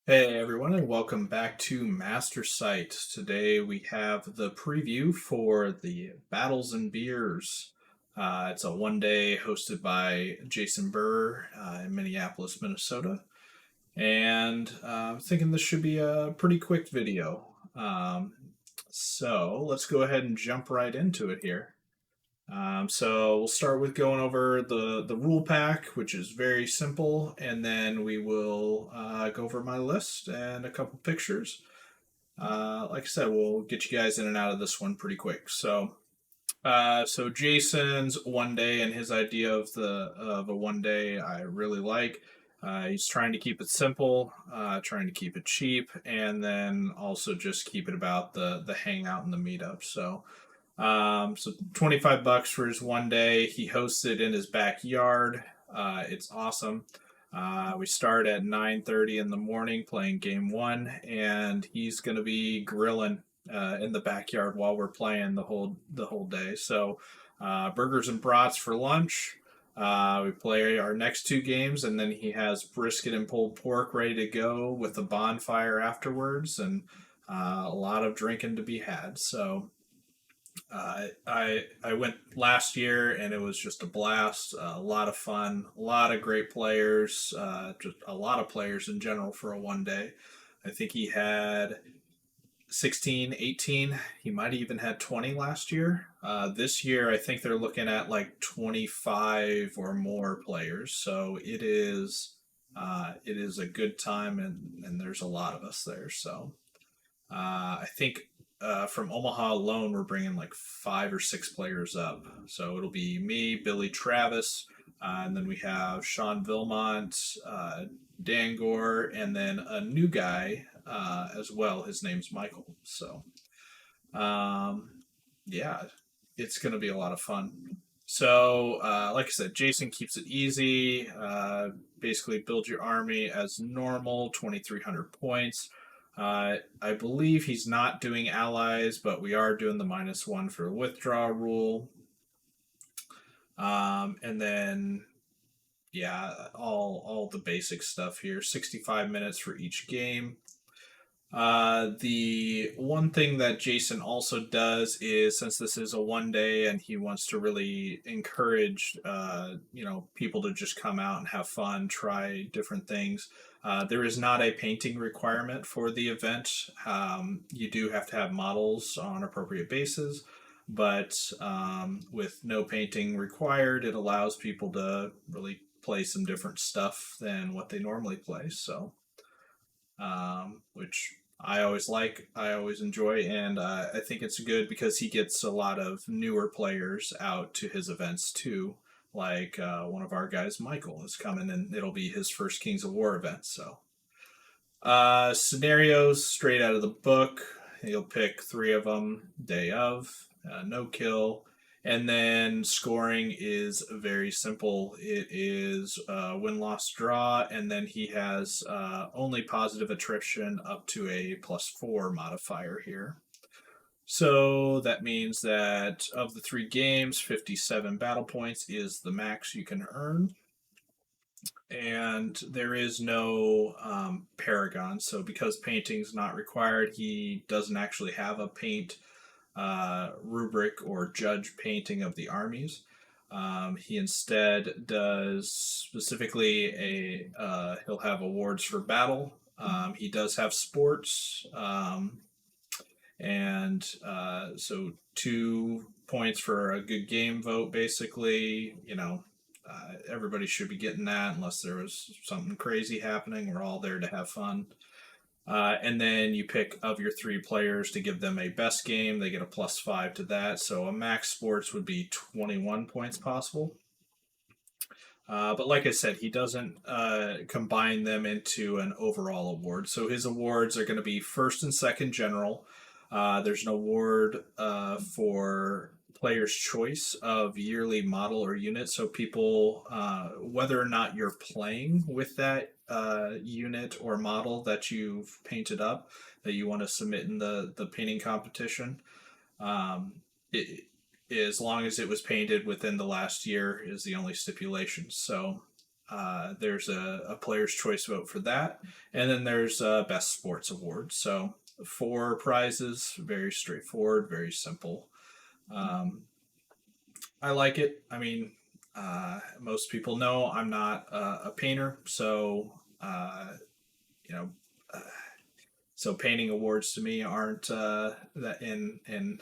Hey everyone, and welcome back to Master Site. Today we have the preview for the Battles and Beers. It's a one-day hosted by Jason Burr in Minneapolis, Minnesota, and I'm thinking this should be a pretty quick video. So let's go ahead and jump right into it here. So we'll start with going over the rule pack, which is very simple, and then we will go over my list and a couple pictures. Like I said, we'll get you guys in and out of this one pretty quick. So Jason's one day and his idea of a one day I really like. He's trying to keep it simple, trying to keep it cheap, and then also just keep it about the hangout and the meetup. So 25 bucks for his one day. He hosts it in his backyard. It's awesome. We start at 9:30 in the morning playing game one, and he's gonna be grilling in the backyard while we're playing the whole day. So burgers and brats for lunch. We play our next two games, and then he has brisket and pulled pork ready to go with a bonfire afterwards, and a lot of drinking to be had. I went last year and it was just a blast, a lot of fun, a lot of great players, just a lot of players in general for a one day. I think he had 16, 18. He might have even had 20 last year. This year, I think they're looking at like 25 or more players. So it is a good time, and there's a lot of us there. I think from Omaha alone, we're bringing like 5 or 6 players up. So it'll be me, Billy Travis, and then we have Sean Vilmont, Dan Gore, and then a new guy as well. His name's Michael. Um, yeah, it's going to be a lot of fun. Like I said, Jason keeps it easy. Basically, build your army as normal, 2,300 points. I believe he's not doing allies, but we are doing the -1 for withdraw rule. And then, yeah, all the basic stuff here. 65 minutes for each game. The one thing that Jason also does is, since this is a one day and he wants to really encourage people to just come out and have fun, try different things. There is not a painting requirement for the event. You do have to have models on appropriate bases, but with no painting required, it allows people to really play some different stuff than what they normally play. Which I always like, I always enjoy, and I think it's good because he gets a lot of newer players out to his events too. Like one of our guys, Michael, is coming, and it'll be his first Kings of War event. Scenarios straight out of the book. He'll pick 3 of them. Day of, no kill, and then scoring is very simple. It is win, loss, draw, and then he has only positive attrition up to a +4 modifier here. So that means that of the 3 games, 57 battle points is the max you can earn. And there is no paragon. So because painting's not required, he doesn't actually have a paint rubric or judge painting of the armies. He instead does specifically he'll have awards for battle. He does have sports, and so 2 points for a good game vote. Basically, everybody should be getting that unless there was something crazy happening. We're all there to have fun. And then you pick of your 3 players to give them a best game. They get a +5 to that. So a max sports would be 21 points possible. But like I said, he doesn't combine them into an overall award. So his awards are going to be first and second general. There's an award for player's choice of yearly model or unit. So people, whether or not you're playing with that unit or model that you've painted up, that you want to submit in the painting competition, as long as it was painted within the last year is the only stipulation. So there's a player's choice vote for that, and then there's best sports award. So 4 prizes, very straightforward, very simple. Um, I like it. I mean, most people know I'm not a painter, so you know, uh, so painting awards to me aren't that in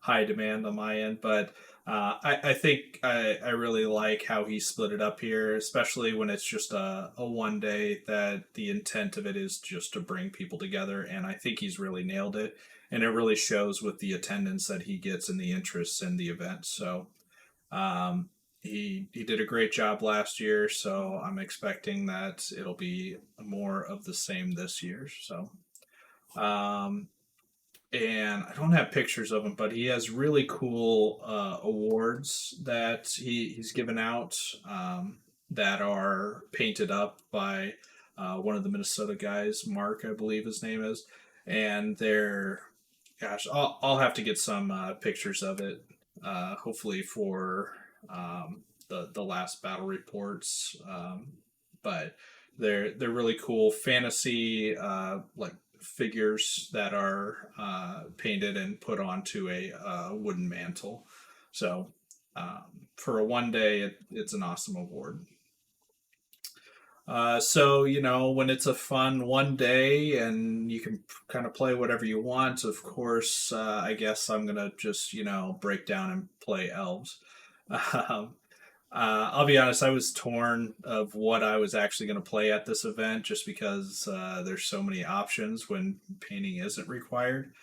high demand on my end. But I think I really like how he split it up here, especially when it's just a 1 day. That the intent of it is just to bring people together, and I think he's really nailed it. And it really shows with the attendance that he gets and the interest in the event. So um, he did a great job last year, so I'm expecting that it'll be more of the same this year. So, um, and I don't have pictures of him, but he has really cool awards that he's given out that are painted up by one of the Minnesota guys, Mark, I believe his name is, and they're, gosh, I'll have to get some pictures of it, hopefully for the last battle reports, but they're really cool fantasy like figures that are painted and put onto a wooden mantle. So for a 1 day, it's an awesome award. So when it's a fun 1 day and you can kind of play whatever you want, of course, I guess I'm gonna just break down and play elves. Um, I'll be honest, I was torn of what I was actually going to play at this event just because there's so many options when painting isn't required.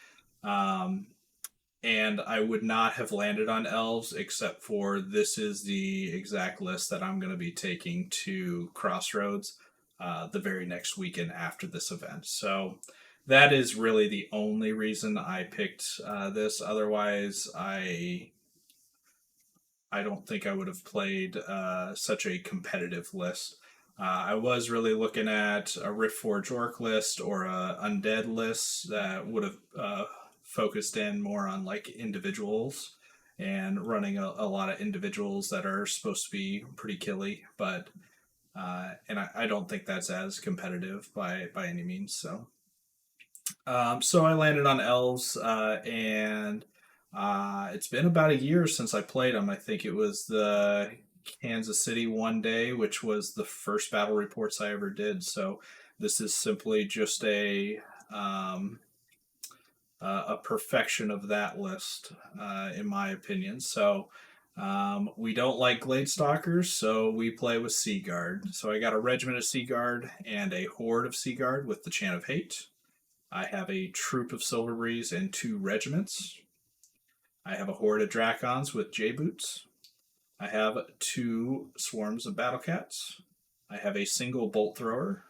Um, and I would not have landed on elves except for this is the exact list that I'm going to be taking to Crossroads the very next weekend after this event. So that is really the only reason I picked this. Otherwise, I don't think I would have played such a competitive list. I was really looking at a Rift Forge Orc list or a Undead list that would have focused in more on like individuals and running a lot of individuals that are supposed to be pretty killy, but and I don't think that's as competitive by any means. So I landed on elves, and it's been about a year since I played them. I think it was the Kansas City 1 day, which was the first battle reports I ever did. So this is simply just um, a perfection of that list, in my opinion. So. We don't like Glade Stalkers, so we play with Sea Guard. So I got a regiment of Sea Guard and a horde of Sea Guard with the Chant of Hate. I have a troop of Silver Breeze and 2 regiments. I have a horde of Dracons with J Boots. I have 2 swarms of Battle Cats. I have a single Bolt Thrower.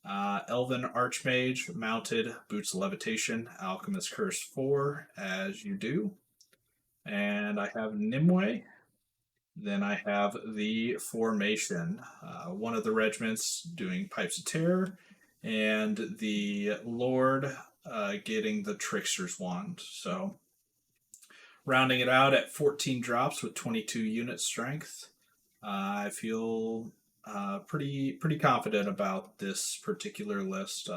Elven Archmage mounted Boots Levitation, Alchemist Curse 4, as you do. And I have Nimue. Then I have the Formation, one of the regiments doing Pipes of Terror, and the Lord getting the Trickster's Wand. So, rounding it out at 14 drops with 22 unit strength, I feel pretty confident about this particular list.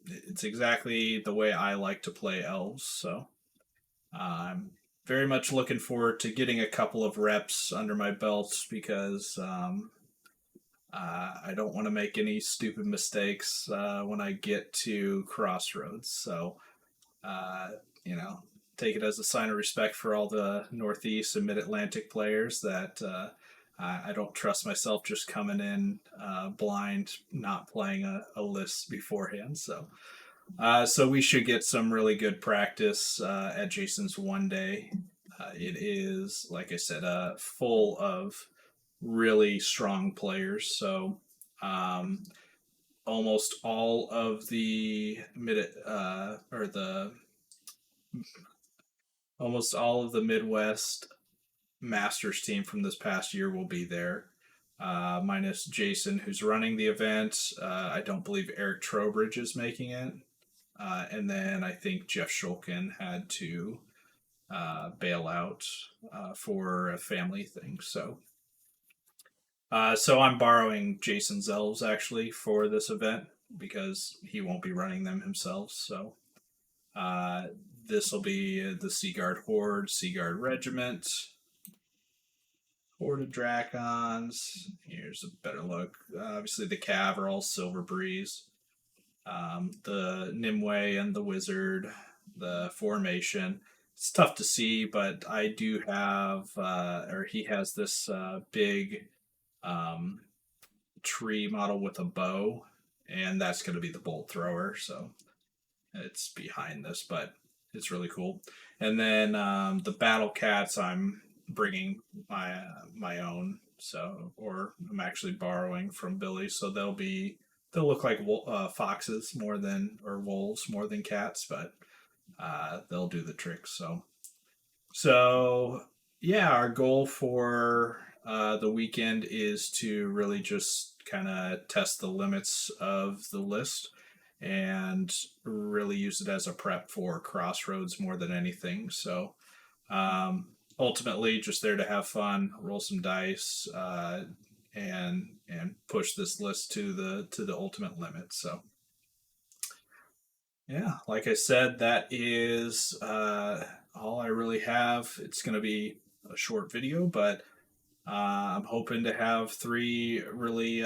It's exactly the way I like to play elves. So I'm very much looking forward to getting a couple of reps under my belt because I don't want to make any stupid mistakes when I get to Crossroads. So, uh, you know, take it as a sign of respect for all the Northeast and Mid Atlantic players that I don't trust myself just coming in blind, not playing a list beforehand. So we should get some really good practice at Jason's 1 day. It is, like I said, full of really strong players. So um, almost all of the or the almost all of the Midwest Masters team from this past year will be there. Minus Jason, who's running the event. I don't believe Eric Trowbridge is making it. And then I think Jeff Shulkin had to bail out for a family thing. So So I'm borrowing Jason's elves actually for this event because he won't be running them himself. So uh, this will be the Seaguard Horde, Seaguard Regiment, Horde of Dracons. Here's a better look. Obviously, the Cav are all Silver Breeze. The Nimue and the Wizard, the formation. It's tough to see, but I do have, or he has this big um, tree model with a bow, and that's going to be the bolt thrower. So it's behind this, but it's really cool. And then the battle cats, I'm bringing my own. So, or I'm actually borrowing from Billy. So they'll look like foxes more than or wolves more than cats, but they'll do the trick. So yeah, our goal for the weekend is to really just kind of test the limits of the list and really use it as a prep for Crossroads more than anything. So ultimately, just there to have fun, roll some dice, and push this list to the ultimate limit. So yeah, like I said, that is all I really have. It's going to be a short video, but I'm hoping to have three really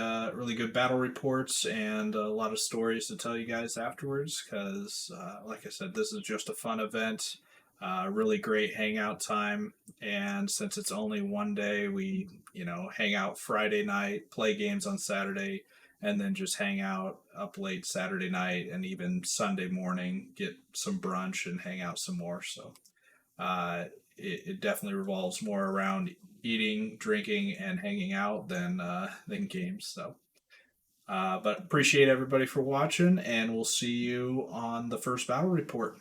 good battle reports and a lot of stories to tell you guys afterwards. Because, like I said, this is just a fun event, really great hangout time. And since it's only one day, we hang out Friday night, play games on Saturday, and then just hang out up late Saturday night and even Sunday morning, get some brunch and hang out some more. So uh, it definitely revolves more around eating, drinking, and hanging out than games. So, but appreciate everybody for watching, and we'll see you on the first battle report.